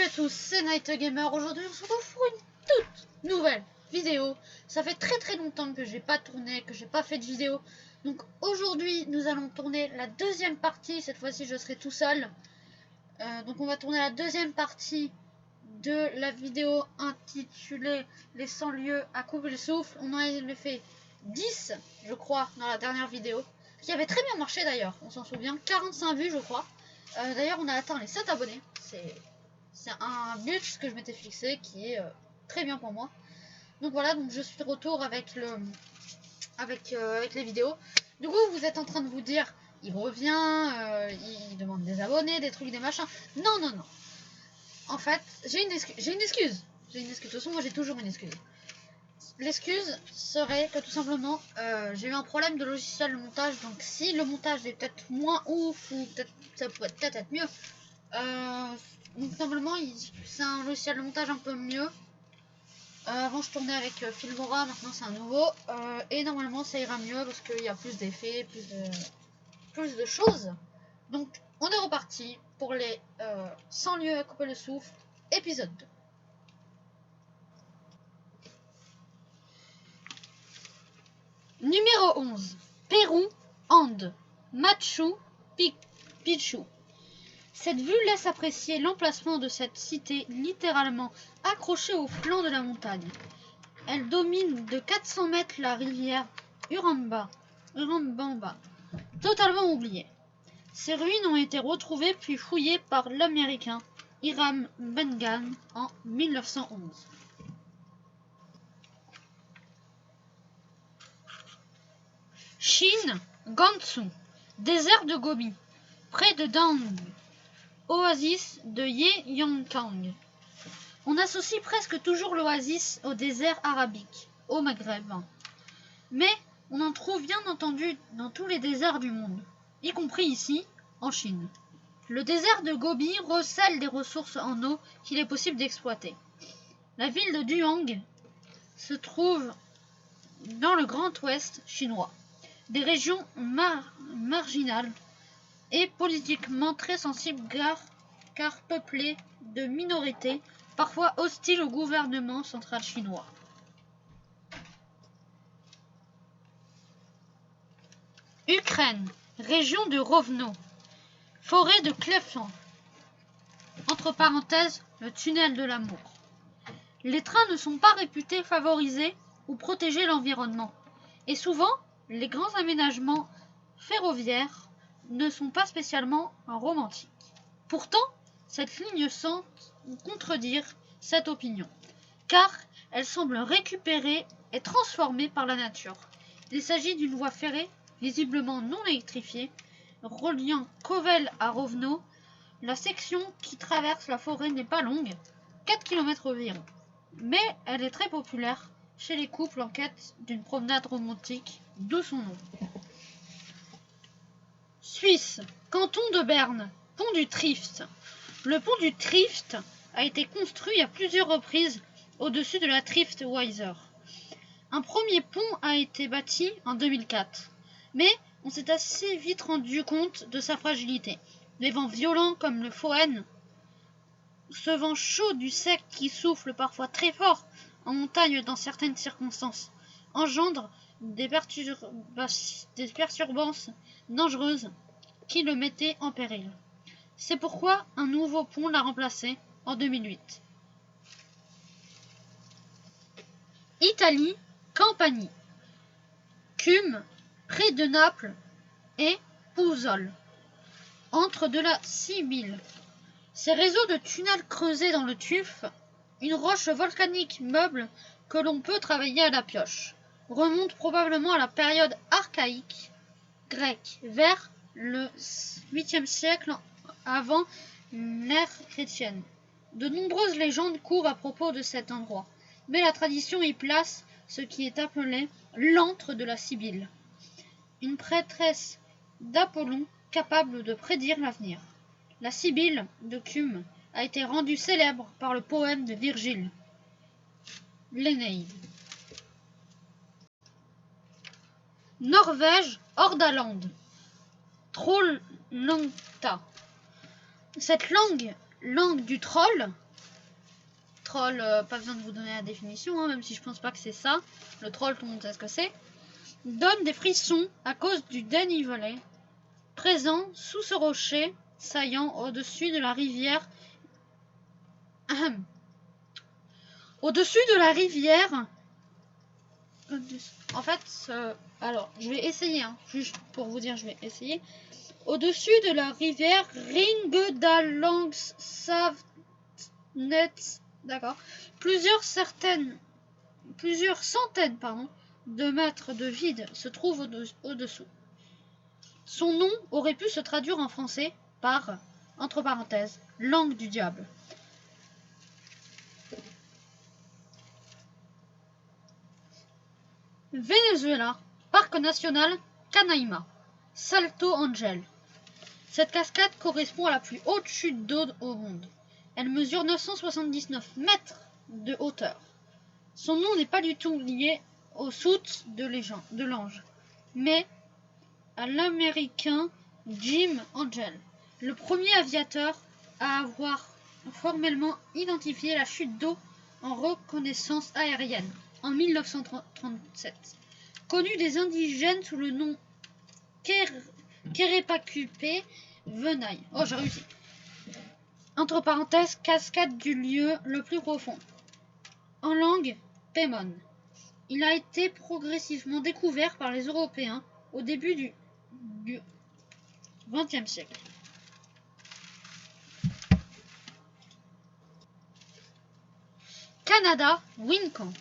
à tous, c'est Night Gamer. Aujourd'hui, on se retrouve pour une toute nouvelle vidéo. Ça fait très longtemps que j'ai pas tourné, que j'ai pas fait de vidéo. Donc aujourd'hui, nous allons tourner la deuxième partie. Cette fois-ci, je serai tout seul. Donc on va tourner la deuxième partie de la vidéo intitulée Les 100 lieux à couper le souffle. On en avait fait 10, je crois, dans la dernière vidéo, qui avait très bien marché d'ailleurs, on s'en souvient. 45 vues, je crois. D'ailleurs, on a atteint les 7 abonnés. C'est un but que je m'étais fixé qui est très bien pour moi. Donc voilà, donc je suis de retour avec les vidéos. Du coup, vous êtes en train de vous dire, il revient, il demande des abonnés, des trucs, des machins. Non. En fait, j'ai une excuse. De toute façon, moi j'ai toujours une excuse. L'excuse serait que tout simplement, j'ai eu un problème de logiciel de montage. Donc si le montage est peut-être moins ouf, ou peut-être ça pourrait peut-être être mieux. Donc normalement, c'est un logiciel de montage un peu mieux. Avant je tournais avec Filmora, maintenant c'est un nouveau. Et normalement ça ira mieux parce qu'il y a plus d'effets, plus de choses. Donc on est reparti pour les 100 lieux à couper le souffle, épisode 2. Numéro 11. Pérou, Andes, Machu Picchu. Cette vue laisse apprécier l'emplacement de cette cité littéralement accrochée au flanc de la montagne. Elle domine de 400 mètres la rivière Urubamba, totalement oubliée. Ces ruines ont été retrouvées puis fouillées par l'américain Hiram Bengan en 1911. Chine, Gansu, désert de Gobi, près de Dang, oasis de Yeyankang. On associe presque toujours l'oasis au désert arabique, au Maghreb. Mais on en trouve bien entendu dans tous les déserts du monde, y compris ici, en Chine. Le désert de Gobi recèle des ressources en eau qu'il est possible d'exploiter. La ville de Duang se trouve dans le Grand Ouest chinois. Des régions marginales et politiquement très sensibles car peuplées de minorités parfois hostiles au gouvernement central chinois. Ukraine, région de Rovno, forêt de Klefan, entre parenthèses, le tunnel de l'amour. Les trains ne sont pas réputés favoriser ou protéger l'environnement, et souvent, les grands aménagements ferroviaires ne sont pas spécialement romantiques. Pourtant, cette ligne semble contredire cette opinion, car elle semble récupérée et transformée par la nature. Il s'agit d'une voie ferrée, visiblement non électrifiée, reliant Kovel à Rovno. La section qui traverse la forêt n'est pas longue, 4 km environ, mais elle est très populaire chez les couples en quête d'une promenade romantique, d'où son nom. Suisse, canton de Berne, pont du Trift. Le pont du Trift a été construit à plusieurs reprises au-dessus de la Trift Weiser. Un premier pont a été bâti en 2004, mais on s'est assez vite rendu compte de sa fragilité. Les vents violents comme le Fohn, ce vent chaud du sec qui souffle parfois très fort en montagne dans certaines circonstances, engendre des perturbances dangereuses qui le mettaient en péril. C'est pourquoi un nouveau pont l'a remplacé en 2008. Italie, Campanie, Cume, près de Naples et Puzzol, entre de la Sibyle. Ces réseaux de tunnels creusés dans le tuf, une roche volcanique meuble que l'on peut travailler à la pioche, remonte probablement à la période archaïque grecque, vers le 8e siècle avant l'ère chrétienne. De nombreuses légendes courent à propos de cet endroit, mais la tradition y place ce qui est appelé l'antre de la Sibyle, une prêtresse d'Apollon capable de prédire l'avenir. La Sibylle de Cume a été rendue célèbre par le poème de Virgile, l'Énéide. Norvège, Hordaland, Trollhättan. Cette langue du troll, troll, pas besoin de vous donner la définition, hein, même si je pense pas que c'est ça. Le troll, tout le monde sait ce que c'est. Donne des frissons à cause du dénivelé présent sous ce rocher saillant au-dessus de la rivière. Au-dessus de la rivière. En fait, alors, je vais essayer, hein, juste pour vous dire, je vais essayer. Au-dessus de la rivière Ringedalongssavnet, d'accord, plusieurs centaines de mètres de vide se trouvent au-dessous. Son nom aurait pu se traduire en français par, entre parenthèses, langue du diable. Venezuela, parc national Canaima, Salto Ángel. Cette cascade correspond à la plus haute chute d'eau au monde. Elle mesure 979 mètres de hauteur. Son nom n'est pas du tout lié au soute de l'ange, mais à l'américain Jim Angel, le premier aviateur à avoir formellement identifié la chute d'eau en reconnaissance aérienne en 1937. Connu des indigènes sous le nom Kerepakupe Venaille. Oh, j'ai réussi. Entre parenthèses, cascade du lieu le plus profond. En langue Pemon. Il a été progressivement découvert par les Européens au début du XXe siècle. Canada, Wincon,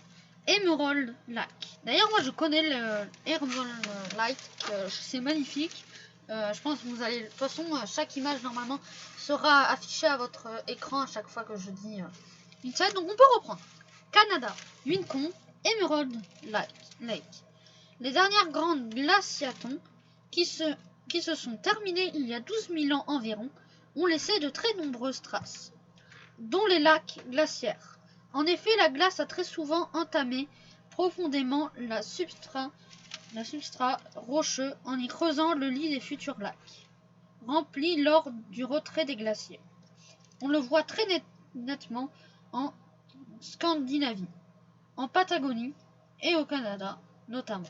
Emerald Lake. D'ailleurs, moi je connais le Emerald Lake, c'est magnifique. Je pense que vous allez. De toute façon, chaque image normalement sera affichée à votre écran à chaque fois que je dis une scène. Donc on peut reprendre. Canada, Wincon, Emerald Lake. Les dernières grandes glaciatons qui se sont terminées il y a 12 000 ans environ ont laissé de très nombreuses traces, dont les lacs glaciaires. En effet, la glace a très souvent entamé profondément le substrat rocheux en y creusant le lit des futurs lacs, remplis lors du retrait des glaciers. On le voit très nettement en Scandinavie, en Patagonie et au Canada notamment.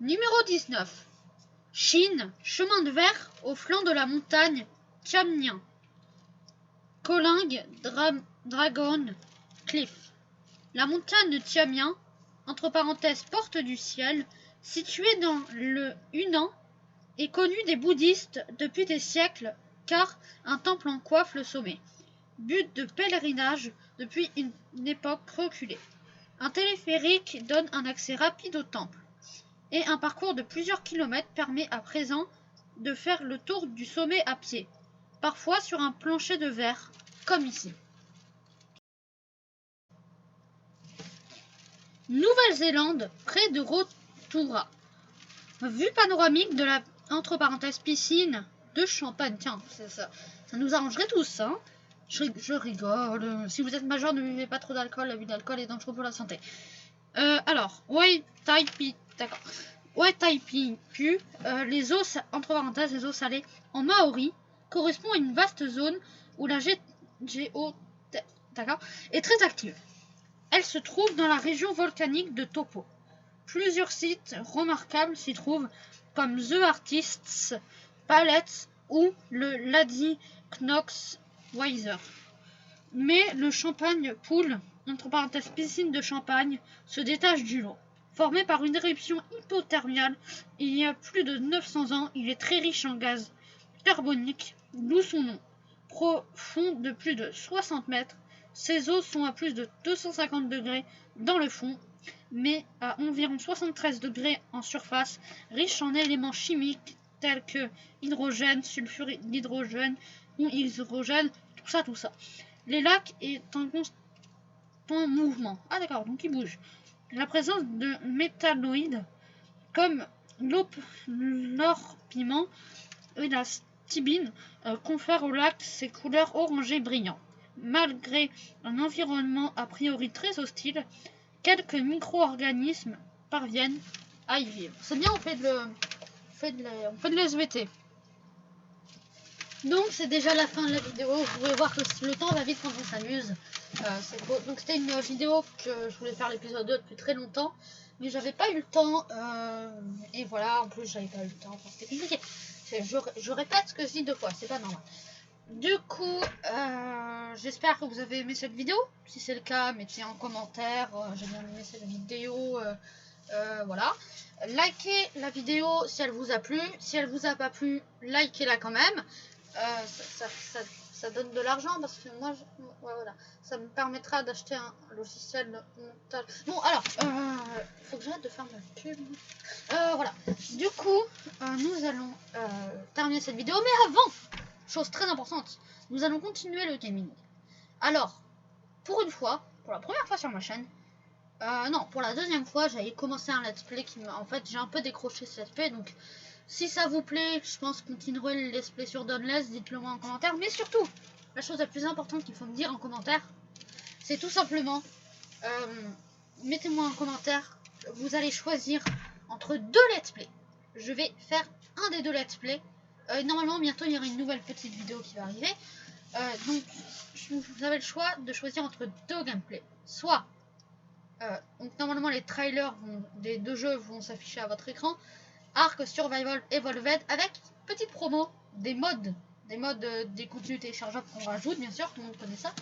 Numéro 19. Chine, chemin de verre au flanc de la montagne Tianmian. Koling Dragon Cliff. La montagne de Tianmian, entre parenthèses porte du ciel, située dans le Hunan, est connue des bouddhistes depuis des siècles car un temple en coiffe le sommet. But de pèlerinage depuis une époque reculée. Un téléphérique donne un accès rapide au temple. Et un parcours de plusieurs kilomètres permet à présent de faire le tour du sommet à pied, parfois sur un plancher de verre, comme ici. Nouvelle-Zélande, près de Rotorua. Vue panoramique de la, entre parenthèses, piscine de Champagne. Tiens, ça nous arrangerait tous, hein. Je rigole. Si vous êtes majeur, ne buvez pas trop d'alcool. L'abus d'alcool est dangereux pour la santé. Alors, Waitaipi, d'accord. Waitaipiku, les eaux, entre parenthèses, les eaux salées en maori, correspond à une vaste zone où la géo est très active. Elle se trouve dans la région volcanique de Taupo. Plusieurs sites remarquables s'y trouvent, comme The Artists Palette ou le Lady Knox Weiser. Mais le champagne pool, entre parenthèses piscine de champagne, se détache du lot. Formé par une éruption hypothermiale il y a plus de 900 ans, il est très riche en gaz carbonique, d'où son nom. Profond de plus de 60 mètres, ses eaux sont à plus de 250 degrés dans le fond, mais à environ 73 degrés en surface, riche en éléments chimiques tels que hydrogène, sulfure d'hydrogène ou hydrogène, tout ça. Les lacs est en constant mouvement. Ah d'accord, donc il bouge. La présence de métalloïdes comme l'or-piment et la stibine confère au lac ses couleurs orangées brillantes. Malgré un environnement a priori très hostile, quelques micro-organismes parviennent à y vivre. C'est bien, on fait de l'SVT. Donc c'est déjà la fin de la vidéo. Vous pouvez voir que le temps va vite quand on s'amuse. C'est beau. Donc c'était une vidéo que je voulais faire l'épisode 2 depuis très longtemps, mais j'avais pas eu le temps. Et voilà, en plus j'avais pas eu le temps. Enfin, c'était compliqué. Je répète ce que je dis 2 fois, c'est pas normal. Du coup, j'espère que vous avez aimé cette vidéo. Si c'est le cas, mettez en commentaire. J'ai bien aimé cette vidéo. Voilà. Likez la vidéo si elle vous a plu. Si elle vous a pas plu, likez-la quand même. Ça donne de l'argent parce que moi, voilà, ça me permettra d'acheter un logiciel de montage. Bon, alors, faut que j'arrête de faire ma pub. Voilà. Du coup, nous allons terminer cette vidéo. Mais avant, chose très importante, nous allons continuer le gaming. Alors, pour une fois, pour la première fois sur ma chaîne, non, pour la deuxième fois, j'avais commencé un let's play qui m'a... En fait, j'ai un peu décroché ce let's play, donc si ça vous plaît, je pense continuer le let's play sur Dauntless, dites-le moi en commentaire. Mais surtout, la chose la plus importante qu'il faut me dire en commentaire, c'est tout simplement, mettez-moi en commentaire, vous allez choisir entre 2 let's play. Je vais faire un des 2 let's play. Normalement, bientôt, il y aura une nouvelle petite vidéo qui va arriver. Donc, vous avez le choix de choisir entre 2 gameplays. Soit... donc normalement les trailers des 2 jeux vont s'afficher à votre écran. Ark Survival Evolved avec petite promo, des modes, des contenus téléchargeables qu'on rajoute, bien sûr, tout le monde connaît ça.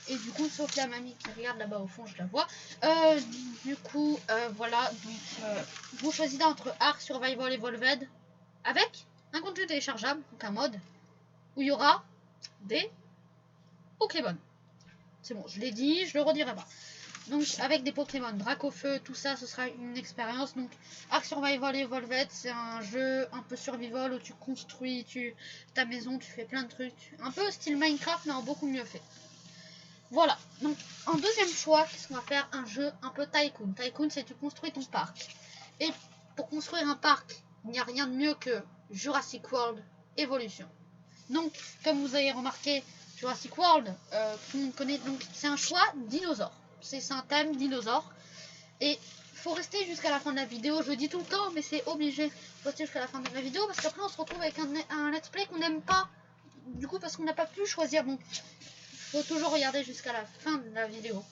Et du coup, sauf la mamie qui regarde là-bas au fond, je la vois. Du coup, voilà, donc vous choisissez entre Ark Survival Evolved avec un contenu téléchargeable, donc un mode, où il y aura des Pokémon. C'est bon, je l'ai dit, je le redirai pas. Donc avec des Pokémon, Dracofeu, tout ça, ce sera une expérience. Donc Ark Survival Evolved, c'est un jeu un peu survival où tu construis ta maison, tu fais plein de trucs. Un peu style Minecraft, mais en beaucoup mieux fait. Voilà, donc en deuxième choix, qu'est-ce qu'on va faire? Un jeu un peu Tycoon. Tycoon, c'est tu construis ton parc. Et pour construire un parc, il n'y a rien de mieux que Jurassic World Evolution. Donc, comme vous avez remarqué, Jurassic World, tout le monde connaît, donc c'est un choix dinosaure. C'est un thème dinosaure. Et faut rester jusqu'à la fin de la vidéo. Je le dis tout le temps, mais c'est obligé. Faut rester jusqu'à la fin de la vidéo parce qu'après on se retrouve avec un let's play qu'on n'aime pas. Du coup, parce qu'on n'a pas pu choisir. Donc, faut toujours regarder jusqu'à la fin de la vidéo.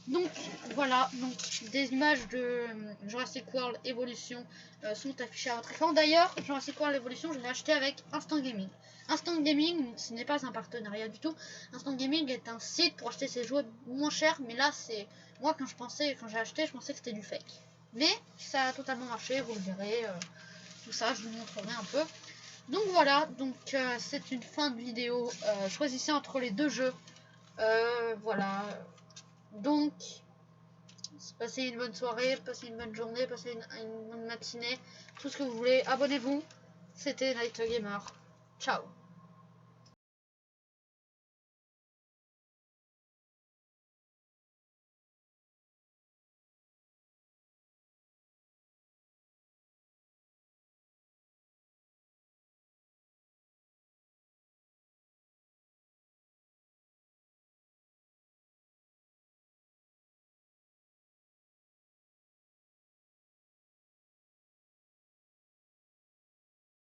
Donc voilà, donc des images de Jurassic World Evolution sont affichées à votre écran. D'ailleurs, Jurassic World Evolution, je l'ai acheté avec Instant Gaming. Instant Gaming, ce n'est pas un partenariat du tout. Instant Gaming est un site pour acheter ses jeux moins chers, mais là, c'est moi quand j'ai acheté, je pensais que c'était du fake. Mais ça a totalement marché, vous le verrez. Tout ça, je vous montrerai un peu. Donc voilà, donc c'est une fin de vidéo. Choisissez entre les 2 jeux. Voilà. Donc, passez une bonne soirée, passez une bonne journée, passez une bonne matinée, tout ce que vous voulez. Abonnez-vous. C'était Night Gamer. Ciao.